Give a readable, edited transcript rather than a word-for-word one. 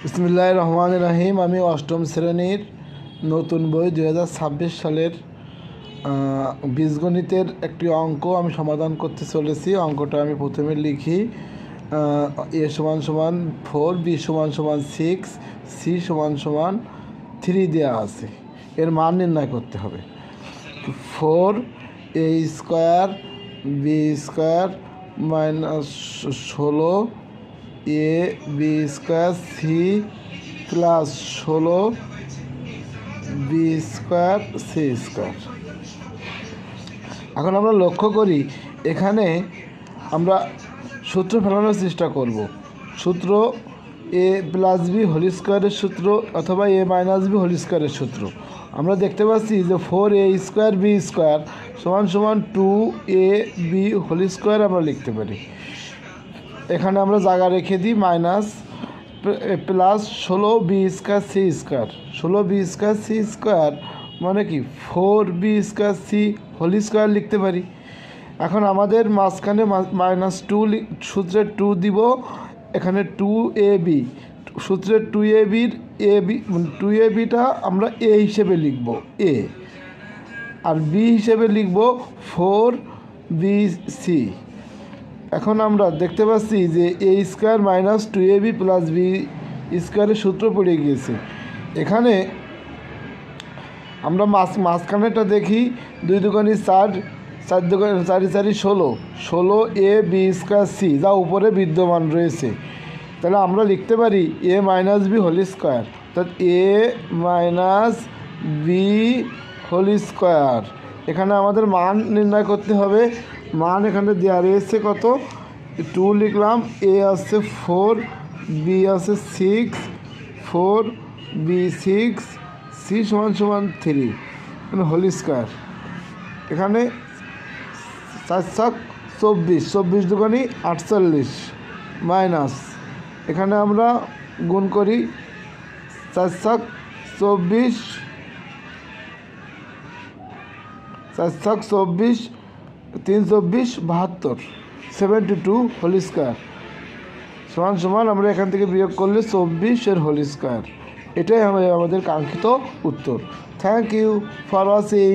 বিসমিল্লাহির রহমানির রহিম। আমি অষ্টম শ্রেণীর নতুন বই 2026 সালের বীজগণিতের একটি অঙ্ক আমি সমাধান করতে চলেছি। অঙ্কটা আমি প্রথমে লিখি। a = 4, b = 6, c = 3 দেওয়া আছে। এর মান নির্ণয় করতে হবে। 4 a² b² -16 a b² c +16 b² c²। এখন আমরা লক্ষ্য করি, এখানে আমরা সূত্র ফেলানোর চেষ্টা করব। সূত্র a+b² সূত্র অথবা a-b² সূত্র। আমরা দেখতে পাচ্ছি যে 4a² b² = 2ab² আমরা লিখতে পারি। এখানে আমরা জায়গা রেখে দিই +16 b² c²। 16 b² c² মানে কি 4b² c² লিখতে পারি। এখন আমাদের মাঝখানে -2 সূত্রে 2 দিব, এখানে 2ab সূত্রের 2abটা আমরা a হিসেবে লিখব, a, আর b হিসেবে লিখব 4bc। এখন আমরা দেখতে পাচ্ছি যে a² - 2ab + b² সূত্র পড়ে গিয়েছে। এখানে আমরা মাঝখানেটা দেখি, 2 দুগুণে 4, 4 দুগুণে 4 4 16, 16 a b² c যা উপরে বিদ্যমান রয়েছে। তাহলে আমরা লিখতে পারি a - b² অর্থাৎ a - b²। এখানে আমাদের মান নির্ণয় করতে হবে। মান এখানে দেওয়া রয়েছে কত, 2 লিখলাম, a আছে 4, b আছে 6, 4b6, c = 3 হোল²। এখানে 4 × 24, 24 দুগুণে 48 মাইনাস, এখানে আমরা গুণ করি 4 × 24, 4 × 24, 3 × 24 72, 72 হোল² সমান আমরা এখান থেকে বিয়োগ করলে 24 এর হোল²। এটাই আমাদের কাঙ্ক্ষিত উত্তর। Thank you for watching.